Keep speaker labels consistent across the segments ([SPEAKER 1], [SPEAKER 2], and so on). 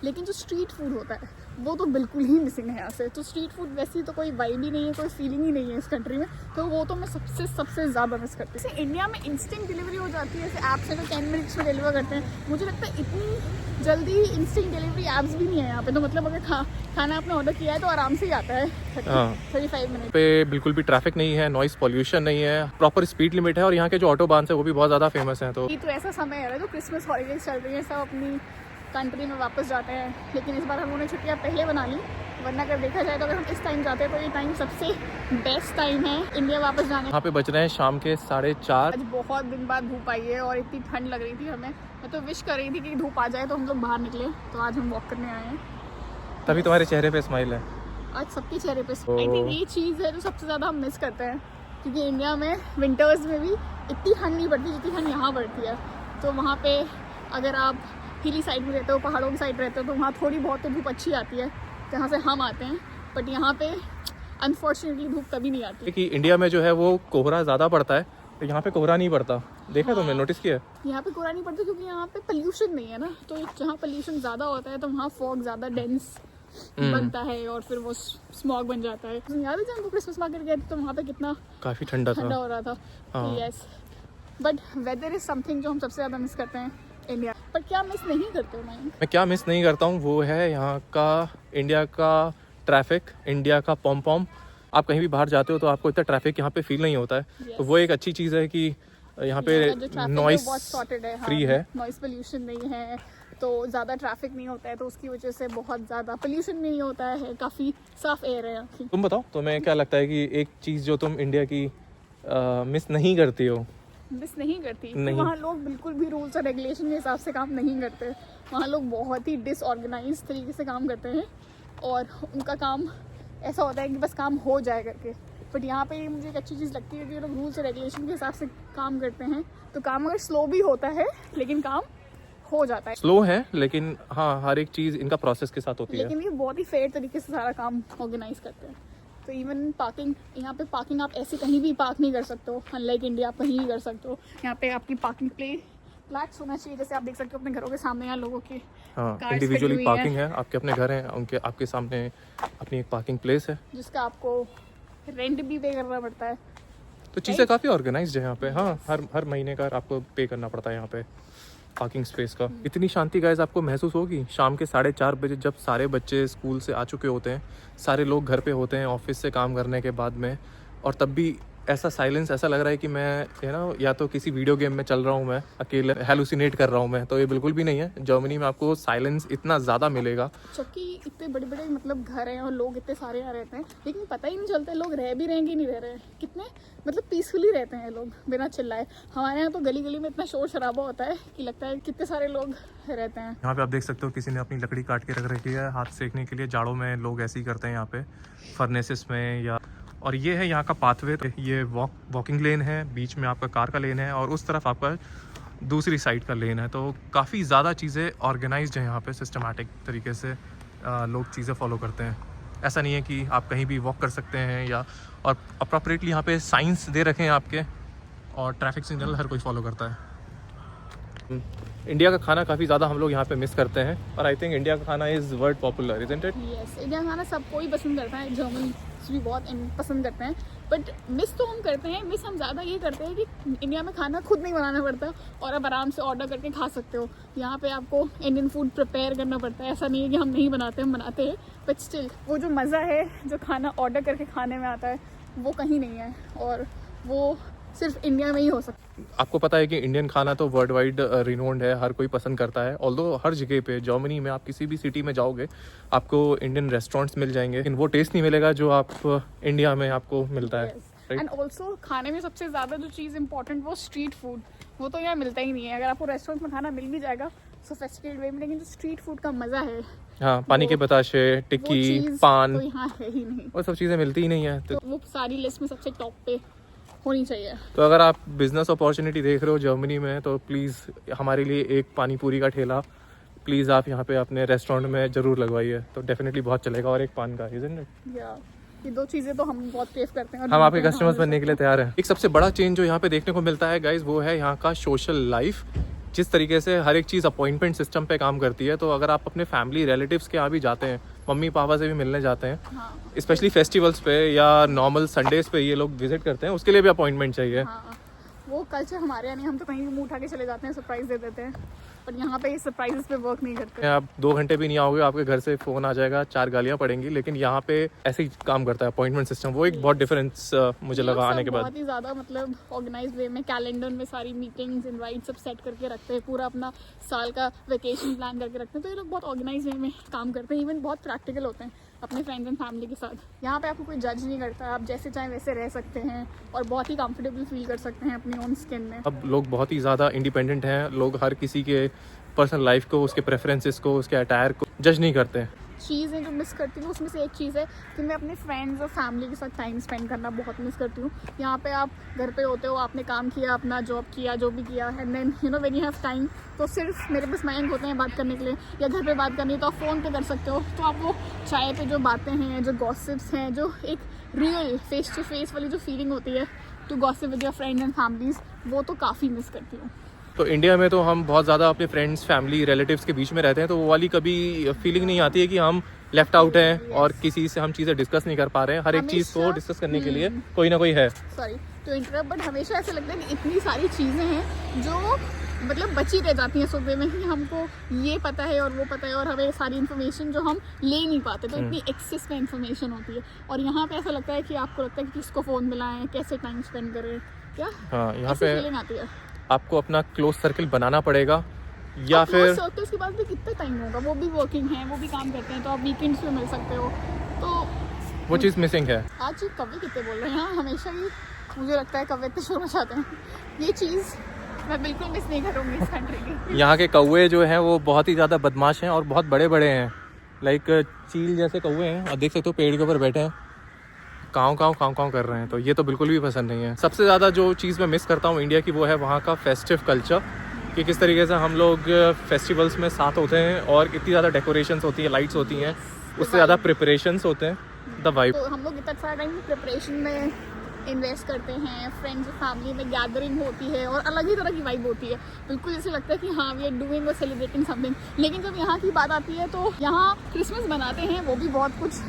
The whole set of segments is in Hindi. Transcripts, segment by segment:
[SPEAKER 1] लेकिन जो स्ट्रीट फूड होता है वो तो बिल्कुल ही मिसिंग है यहाँ से। तो स्ट्रीट फूड वैसी तो कोई वाइब ही नहीं है, कोई फीलिंग ही नहीं है इस कंट्री में, तो वो तो मैं सबसे ज़्यादा मिस करती हूँ। जैसे इंडिया में इंस्टेंट डिलीवरी हो जाती है, जैसे ऐप से तो 10 मिनट्स में डिलीवर करते हैं, मुझे लगता है इतनी जल्दी इंस्टेंट डिलीवरी ऐप्स भी नहीं है यहाँ पे। तो मतलब अगर खाना आपने ऑर्डर किया है तो आराम से ही आता है 35 मिनट
[SPEAKER 2] पे। बिल्कुल भी ट्रैफिक नहीं है, नॉइस पॉल्यूशन नहीं है, प्रॉपर स्पीड लिमिट है और यहाँ के जो ऑटोबान है वो भी बहुत ज़्यादा फेमस हैं। तो
[SPEAKER 1] ऐसा समय है जो क्रिसमस हॉलीडेज चल रही है, सब अपनी कंट्री में वापस जाते हैं, लेकिन इस बार हम लोगों ने छुट्टियाँ पहले बना ली, वरना अगर देखा जाए तो अगर हम इस टाइम जाते हैं तो ये टाइम सबसे बेस्ट टाइम है इंडिया वापस जाने।
[SPEAKER 2] यहाँ पे बज रहे हैं शाम के 4:30।
[SPEAKER 1] आज बहुत दिन बाद धूप आई है और इतनी ठंड लग रही थी हमें, मैं तो विश कर रही थी कि धूप आ जाए तो हम लोग बाहर निकले। तो आज हम वॉक करने आए हैं,
[SPEAKER 2] तभी तुम्हारे चेहरे पे स्माइल है।
[SPEAKER 1] आज सबके चेहरे पे। आई थिंक ये चीज़ है जो सबसे ज़्यादा हम मिस करते हैं, क्योंकि इंडिया में विंटर्स में भी इतनी ठंड नहीं पड़ती जितनी ठंड यहाँ पड़ती है। तो वहाँ पे अगर आप हिली साइड में रहते हो, पहाड़ों की साइड रहते हो, तो वहाँ थोड़ी बहुत तो धूप अच्छी आती है जहाँ से हम आते हैं, बट यहाँ पे अनफॉर्चुनेटली धूप कभी नहीं आती।
[SPEAKER 2] क्योंकि इंडिया में जो है वो कोहरा ज़्यादा पड़ता है, तो यहाँ पे कोहरा नहीं पड़ता। देखा तुमने, नोटिस किया?
[SPEAKER 1] यहाँ पे कोहरा नहीं पड़ता क्योंकि यहाँ पे पोल्यूशन नहीं है ना, तो जहाँ पोल्यूशन ज़्यादा होता है तो वहाँ फॉग ज़्यादा डेंस बनता है और फिर वो स्मॉग बन जाता है। याद है जब हम क्रिसमस मार्केट गए थे तो वहाँ पे कितना
[SPEAKER 2] काफ़ी ठंडा
[SPEAKER 1] हो रहा था। Yes, but weather is something जो हम सबसे ज़्यादा मिस करते हैं इंडिया। पर क्या मिस नहीं करते हो? मैं
[SPEAKER 2] क्या मिस नहीं करता हूँ वो है यहाँ का इंडिया का ट्रैफिक, इंडिया का पॉम पॉम। आप कहीं भी बाहर जाते हो तो आपको इतना ट्रैफिक यहाँ पे फील नहीं होता है। तो वो एक अच्छी चीज़ है कि यहाँ पे नॉइस फ्री है,
[SPEAKER 1] नॉइस पोल्यूशन नहीं है, तो ज़्यादा ट्रैफिक नहीं होता है, तो उसकी वजह से बहुत ज़्यादा पोल्यूशन नहीं होता है, काफ़ी साफ एयर है यहाँ की।
[SPEAKER 2] तुम बताओ, तुम्हें क्या लगता है कि एक चीज़ जो तुम इंडिया की मिस नहीं करती हो?
[SPEAKER 1] मिस नहीं करती
[SPEAKER 2] नहीं।
[SPEAKER 1] वहाँ लोग बिल्कुल भी रूल्स और रेगुलेशन के हिसाब से काम नहीं करते। वहाँ लोग बहुत ही डिसऑर्गेनाइज तरीके से काम करते हैं और उनका काम ऐसा होता है कि बस काम हो जाए करके। बट यहाँ पे मुझे एक अच्छी चीज़ लगती है कि ये लोग रूल्स और रेगुलेशन के हिसाब से काम करते हैं, तो काम अगर स्लो भी होता है लेकिन काम हो जाता है।
[SPEAKER 2] स्लो है लेकिन हाँ, हर एक चीज़ इनका प्रोसेस के साथ होती है।
[SPEAKER 1] लेकिन ये बहुत ही फेयर तरीके से सारा काम ऑर्गेनाइज करते हैं। तो इवन पार्किंग, यहाँ पे पार्किंग आप ऐसे कहीं भी पार्क नहीं कर सकते हो, अनलाइक इंडिया आप कहीं भी कर सकते हो। यहाँ पे आपकी पार्किंग फ्लैट्स होना चाहिए, जैसे आप देख सकते हो अपने घरों के सामने यहाँ लोगों की
[SPEAKER 2] इंडिविजुअली पार्किंग है। आपके अपने घर हैं, उनके आपके सामने अपनी एक पार्किंग प्लेस है
[SPEAKER 1] जिसका आपको रेंट भी पे करना पड़ता है।
[SPEAKER 2] तो चीज़ें काफ़ी ऑर्गेनाइज्ड है यहाँ पे। हाँ, हर महीने का आपको पे करना पड़ता है यहाँ पे पार्किंग स्पेस का। इतनी शांति गाइस आपको महसूस होगी शाम के 4:30 बजे, जब सारे बच्चे स्कूल से आ चुके होते हैं, सारे लोग घर पे होते हैं ऑफिस से काम करने के बाद में, और तब भी ऐसा साइलेंस, ऐसा लग रहा है कि मैं या तो किसी वीडियो गेम में चल रहा हूँ, मैं अकेले हेलुसिनेट कर रहा हूँ मैं। तो ये बिल्कुल भी नहीं है। जर्मनी में आपको साइलेंस इतना ज़्यादा मिलेगा,
[SPEAKER 1] जबकि इतने बड़े बड़े मतलब घर हैं और लोग इतने सारे यहाँ रहते हैं, लेकिन पता ही नहीं चलता लोग रह भी रहेंगे नहीं रह रहे हैं। कितने मतलब पीसफुली रहते हैं लोग बिना चिल्लाए। हमारे यहाँ तो गली गली में इतना शोर शराबा होता है कि लगता है कितने सारे लोग रहते हैं।
[SPEAKER 2] यहाँ पे आप देख सकते हो किसी ने अपनी लकड़ी काट के रख रखी है हाथ सेकने के लिए। जाड़ों में लोग ऐसे ही करते हैं यहाँ पे फर्नेसेस में या। और ये है यहाँ का पाथवे। ये वॉकिंग लेन है, बीच में आपका कार का लेन है और उस तरफ आपका दूसरी साइड का लेन है। तो काफ़ी ज़्यादा चीज़ें ऑर्गेनाइज्ड हैं यहाँ पे, सिस्टमैटिक तरीके से लोग चीज़ें फॉलो करते हैं। ऐसा नहीं है कि आप कहीं भी वॉक कर सकते हैं या, और अप्रोप्रिएटली यहाँ पे साइंस दे रखे हैं आपके, और ट्रैफिक सिग्नल हर कोई फॉलो करता है। इंडिया का खाना काफ़ी ज़्यादा हम लोग यहाँ पे मिस करते हैं, और आई थिंक इंडिया का खाना is world popular, isn't it?
[SPEAKER 1] Yes, India का खाना सब कोई पसंद करता है, जर्मन भी बहुत पसंद करते हैं, बट मिस तो हम करते हैं। मिस हम ज़्यादा ये करते हैं कि इंडिया में खाना खुद नहीं बनाना पड़ता और आप आराम से ऑर्डर करके खा सकते हो। यहाँ पे आपको इंडियन फूड प्रिपेयर करना पड़ता है। ऐसा नहीं है कि हम नहीं बनाते, हम बनाते हैं, बट स्टिल वो जो मज़ा है जो खाना ऑर्डर करके खाने में आता है वो कहीं नहीं है, और वो सिर्फ इंडिया में ही हो सकता है।
[SPEAKER 2] आपको पता है कि इंडियन खाना तो वर्ल्ड वाइड रिनोन्ड है, हर कोई पसंद करता है। ऑल्दो हर जगह पे, जर्मनी में आप किसी भी सिटी में जाओगे आपको इंडियन रेस्टोरेंट्स मिल जाएंगे, लेकिन वो टेस्ट नहीं मिलेगा जो आप इंडिया में आपको मिलता है।
[SPEAKER 1] एंड ऑल्सो खाने में सबसे ज़्यादा जो चीज़ इंपॉर्टेंट वो स्ट्रीट फूड, वो तो यहाँ मिलता ही नहीं है। अगर आपको रेस्टोरेंट में खाना मिल भी जाएगा सोफिस्टिकेटेड वे में, लेकिन जो स्ट्रीट फूड का मज़ा है,
[SPEAKER 2] हाँ, पानी के बताशे, टिक्की, पान,
[SPEAKER 1] तो यहाँ है ही नहीं।
[SPEAKER 2] वो सब चीज़ें मिलती ही नहीं है।
[SPEAKER 1] तो वो सारी लिस्ट में सबसे टॉप पे होनी चाहिए।
[SPEAKER 2] तो अगर आप बिजनेस अपॉर्चुनिटी देख रहे हो जर्मनी में, तो प्लीज़ हमारे लिए एक पानी पूरी का ठेला प्लीज़ आप यहाँ पे अपने रेस्टोरेंट में ज़रूर लगवाइए, तो डेफिनेटली बहुत चलेगा। और एक पान का, इज़न्ट इट?
[SPEAKER 1] ये दो चीज़ें तो हम बहुत क्रेव करते हैं और
[SPEAKER 2] हम आपके कस्टमर्स बनने के लिए तैयार हैं। एक सबसे बड़ा चेंज जो यहाँ पे देखने को मिलता है गाइज, वो है यहाँ का सोशल लाइफ। जिस तरीके से हर एक चीज़ अपॉइंटमेंट सिस्टम पे काम करती है, तो अगर आप अपने फैमिली रिलेटिव्स के यहाँ भी जाते हैं, मम्मी पापा से भी मिलने जाते हैं,
[SPEAKER 1] हाँ
[SPEAKER 2] स्पेशली फेस्टिवल्स पे या नॉर्मल संडेज पे ये लोग विजिट करते हैं, उसके लिए भी अपॉइंटमेंट चाहिए।
[SPEAKER 1] हाँ, वो कल्चर हमारे यहाँ नहीं, हम तो कहीं भी मुँह उठा के चले जाते हैं, सरप्राइज दे देते हैं, पर यहाँ पे ये सरप्राइजेस पे वर्क नहीं करते।
[SPEAKER 2] आप 2 घंटे भी नहीं आओगे, आपके घर से फ़ोन आ जाएगा, 4 गालियाँ पड़ेंगी, लेकिन यहाँ पे ऐसे ही काम करता है अपॉइंटमेंट सिस्टम। वो एक बहुत डिफरेंस मुझे लगा आने के बाद।
[SPEAKER 1] बहुत ही ज़्यादा मतलब ऑर्गेनाइज वे में कैलेंडर में सारी मीटिंग्स इनवाइट सब सेट करके रखते हैं, पूरा अपना साल का वेकेशन प्लान करके रखते हैं, तो ये लोग बहुत ऑर्गेनाइज वे में काम करते हैं, इवन बहुत प्रैक्टिकल होते हैं अपने फ्रेंड्स एंड फैमिली के साथ। यहाँ पे आपको कोई जज नहीं करता, आप जैसे चाहें वैसे रह सकते हैं और बहुत ही कंफर्टेबल फील कर सकते हैं अपनी ओन स्किन में।
[SPEAKER 2] अब लोग बहुत ही ज़्यादा इंडिपेंडेंट हैं, लोग हर किसी के पर्सनल लाइफ को, उसके प्रेफरेंसेस को, उसके अटायर को जज नहीं करते हैं।
[SPEAKER 1] चीज़ें जो मिस करती हूँ उसमें से एक चीज़ है कि मैं अपने फ्रेंड्स और फैमिली के साथ टाइम स्पेंड करना बहुत मिस करती हूँ। यहाँ पे आप घर पे होते हो, आपने काम किया, अपना जॉब किया, जो भी किया, and then you know when you have time, तो सिर्फ मेरे पास माइंड होते हैं बात करने के लिए, या घर पे बात करनी है तो आप फ़ोन पे कर सकते हो। तो आप वो चाय पे जो बातें हैं, जो गॉसिप्स हैं, जो एक रियल फेस टू फेस वाली जो फीलिंग होती है to gossip with your friends and families, वो तो काफ़ी मिस करती हूँ।
[SPEAKER 2] तो इंडिया में तो हम बहुत ज़्यादा अपने फ्रेंड्स, फैमिली, रिलेटिव्स के बीच में रहते हैं, तो वो वाली कभी फीलिंग नहीं आती है कि हम लेफ्ट आउट हैं और किसी से हम चीज़ें डिस्कस नहीं कर पा रहे हैं। हर एक चीज़ को डिस्कस करने के लिए कोई ना कोई है।
[SPEAKER 1] सॉरी टू इंटरप्ट, बट हमेशा ऐसा लगता है कि इतनी सारी चीज़ें हैं जो मतलब बची रह जाती हैं सुबह में, कि हमको ये पता है और वो पता है और हमें सारी इन्फॉर्मेशन जो हम ले नहीं पाते, तो इतनी एक्सेस में इन्फॉर्मेशन होती है। और यहाँ पे ऐसा लगता है कि आपको लगता है कि किसको फ़ोन मिलाएं, कैसे टाइम स्पेंड करें, क्या
[SPEAKER 2] हाँ, यहाँ
[SPEAKER 1] ऐसी
[SPEAKER 2] पे
[SPEAKER 1] फीलिंग आती है।
[SPEAKER 2] आपको अपना क्लोज सर्कल बनाना पड़ेगा, या
[SPEAKER 1] और
[SPEAKER 2] फिर
[SPEAKER 1] सर्कल्स के पास भी कितना टाइम होगा, वो भी वर्किंग है, वो भी काम करते हैं, तो आप वीकेंड्स पे मिल सकते हो, तो
[SPEAKER 2] वो चीज़ मिसिंग है।
[SPEAKER 1] आज कव्वे कितने बोल रहे हैं, हाँ हमेशा ही मुझे लगता है कव्वे इतने शोर मचाते हैं, ये चीज़ मैं बिल्कुल मिस नहीं करूँगी इस कंट्री की।
[SPEAKER 2] यहाँ के कौवे जो हैं वो बहुत ही ज़्यादा बदमाश हैं और बहुत बड़े बड़े हैं, लाइक चील जैसे कौवे हैं, और देख सकते हो पेड़ के ऊपर बैठे हैं, काँव काँव काँव काँव कर रहे हैं, तो ये तो बिल्कुल भी पसंद नहीं है। सबसे ज़्यादा जो चीज़ मैं मिस करता हूँ इंडिया की, वो है वहाँ का फेस्टिव कल्चर, कि किस तरीके से हम लोग फेस्टिवल्स में साथ होते हैं और कितनी ज़्यादा डेकोरेशंस होती हैं, लाइट्स होती हैं, उससे ज़्यादा प्रिपरेशंस होते हैं, द वाइब।
[SPEAKER 1] तो हम लोग इतना सारा टाइम प्रिपरेशन में इन्वेस्ट करते हैं, फ्रेंड्स और फैमिली में गैदरिंग होती है और अलग ही तरह की वाइब होती है, बिल्कुल जैसे लगता है कि हाँ वी आर डूइंग और सेलिब्रेटिंग समथिंग। लेकिन जब यहाँ की बात आती है तो यहाँ क्रिसमस मनाते हैं, वो भी बहुत कुछ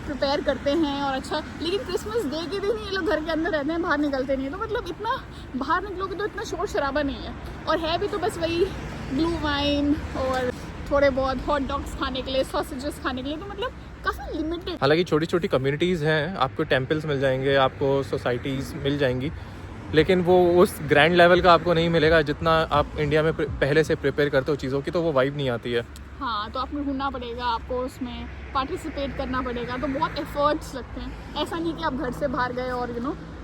[SPEAKER 1] प्रिपेयर करते हैं और अच्छा, लेकिन क्रिसमस डे के दिन ये लोग घर के अंदर रहते हैं, बाहर निकलते नहीं है, तो मतलब इतना बाहर निकलोगे तो इतना शोर शराबा नहीं है, और है भी तो बस वही ब्लू वाइन और थोड़े बहुत हॉट डॉग्स खाने के लिए, सॉसेजेस खाने के लिए, तो मतलब काफ़ी लिमिटेड।
[SPEAKER 2] हालांकि छोटी छोटी कम्युनिटीज़ हैं, आपको टेम्पल्स मिल जाएंगे, आपको सोसाइटीज़ मिल जाएंगी, लेकिन वो उस ग्रैंड लेवल का आपको नहीं मिलेगा जितना आप इंडिया में पहले से प्रिपेयर करते हो चीज़ों की, तो वो वाइब नहीं आती है।
[SPEAKER 1] हाँ, तो आपको ढूंढना पड़ेगा, आपको उसमें पार्टिसिपेट करना पड़ेगा, तो बहुत एफर्ट्स लगते हैं। ऐसा नहीं कि आप घर से बाहर गए और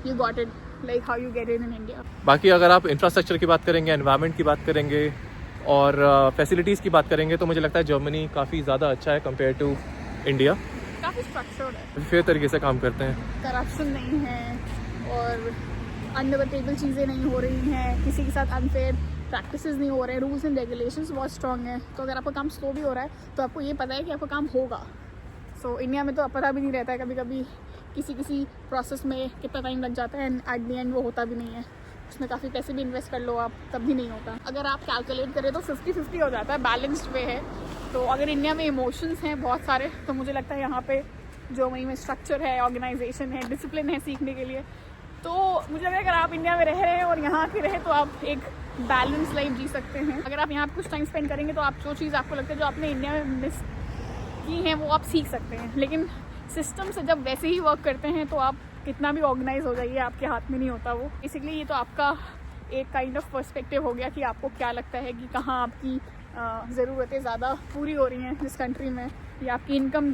[SPEAKER 1] you got it like how you get it in India.
[SPEAKER 2] बाकी अगर आप इंफ्रास्ट्रक्चर की बात करेंगे, एनवायरनमेंट की बात करेंगे और फैसिलिटीज़ की बात करेंगे, तो मुझे लगता है जर्मनी काफ़ी ज़्यादा अच्छा है कंपेयर टू इंडिया।
[SPEAKER 1] काफ़ी स्ट्रक्चर्ड है,
[SPEAKER 2] फेयर तरीके से काम करते हैं,
[SPEAKER 1] करप्शन नहीं है और अंडर द टेबल चीज़ें नहीं हो रही हैं, किसी के साथ अनफेयर प्रैक्टिसेस नहीं हो रहे हैं, रूल्स एंड रेगुलेशंस बहुत स्ट्रॉन्ग है। तो अगर आपका काम स्लो भी हो रहा है तो आपको ये पता है कि आपका काम होगा। सो इंडिया में तो पता भी नहीं रहता है, कभी कभी किसी प्रोसेस में कितना टाइम लग जाता है एंड एट द एंड वो होता भी नहीं है, उसमें काफ़ी पैसे भी इन्वेस्ट कर लो आप, तब भी नहीं होता। अगर आप कैलकुलेट करें तो 50-50 हो जाता है, बैलेंस्ड वे है। तो अगर इंडिया में इमोशंस हैं बहुत सारे, तो मुझे लगता है यहाँ पे जो वहीं में स्ट्रक्चर है, ऑर्गेनाइजेशन है, डिसिप्लिन है सीखने के लिए, तो मुझे लगता है अगर आप इंडिया में रह रहे हैं और यहाँ के रहे तो आप एक बैलेंस लाइफ जी सकते हैं। अगर आप यहाँ कुछ टाइम स्पेंड करेंगे तो आप जो चीज़ आपको लगता है जो आपने इंडिया में मिस की हैं वो आप सीख सकते हैं। लेकिन सिस्टम से जब वैसे ही वर्क करते हैं तो आप कितना भी ऑर्गेनाइज हो जाइए, आपके हाथ में नहीं होता वो। इसीलिए ये तो आपका एक काइंड ऑफ पर्सपेक्टिव हो गया कि आपको क्या लगता है कि कहाँ आपकी ज़रूरतें ज़्यादा पूरी हो रही हैं जिस कंट्री में, या आपकी इनकम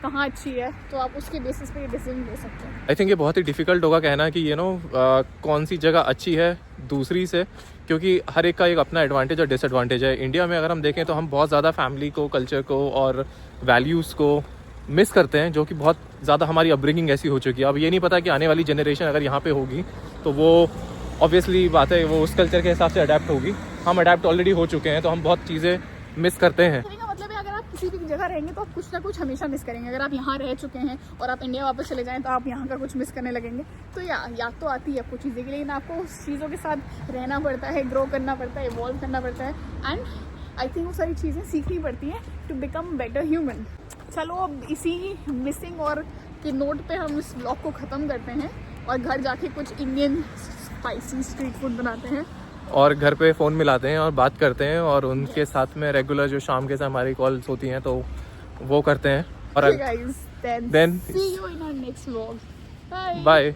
[SPEAKER 1] कहाँ अच्छी है, तो आप उसके बेसिस पे ये डिसीजन ले सकते हैं।
[SPEAKER 2] आई थिंक ये बहुत ही डिफ़िकल्ट होगा कहना कि कौन सी जगह अच्छी है दूसरी से, क्योंकि हर एक का एक अपना एडवांटेज और डिसएडवांटेज है। इंडिया में अगर हम देखें तो हम बहुत ज़्यादा फैमिली को, कल्चर को और वैल्यूज़ को मिस करते हैं, जो कि बहुत ज़्यादा हमारी अपब्रिंगिंग ऐसी हो चुकी है। अब ये नहीं पता कि आने वाली जनरेशन अगर यहाँ पे होगी तो वो ऑब्वियसली बात है वो उस कल्चर के हिसाब से अडेप्ट होगी। हम अडेप्ट ऑलरेडी हो चुके हैं, तो हम बहुत चीज़ें मिस करते हैं।
[SPEAKER 1] कहने का मतलब है अगर आप किसी भी जगह रहेंगे तो आप कुछ ना कुछ हमेशा मिस करेंगे। अगर आप यहाँ रह चुके हैं और आप इंडिया वापस चले जाएं तो आप यहाँ का कुछ मिस करने लगेंगे। तो याद तो आती है कुछ चीज़ें की, लेकिन आपको उस चीज़ों के साथ रहना पड़ता है, ग्रो करना पड़ता है, इवॉल्व करना पड़ता है, एंड आई थिंक वो सारी चीज़ें सीखनी पड़ती हैं टू बिकम बेटर ह्यूमन। चलो अब इसी मिसिंग और के नोट पे हम इस व्लॉग को ख़त्म करते हैं और घर जाके कुछ इंडियन स्पाइसी स्ट्रीट फूड बनाते हैं
[SPEAKER 2] और घर पे फ़ोन मिलाते हैं और बात करते हैं, और उनके साथ में रेगुलर जो शाम के समय हमारी कॉल्स होती हैं तो वो करते हैं। और
[SPEAKER 1] guys, then see you in our next vlog. Bye.
[SPEAKER 2] Bye.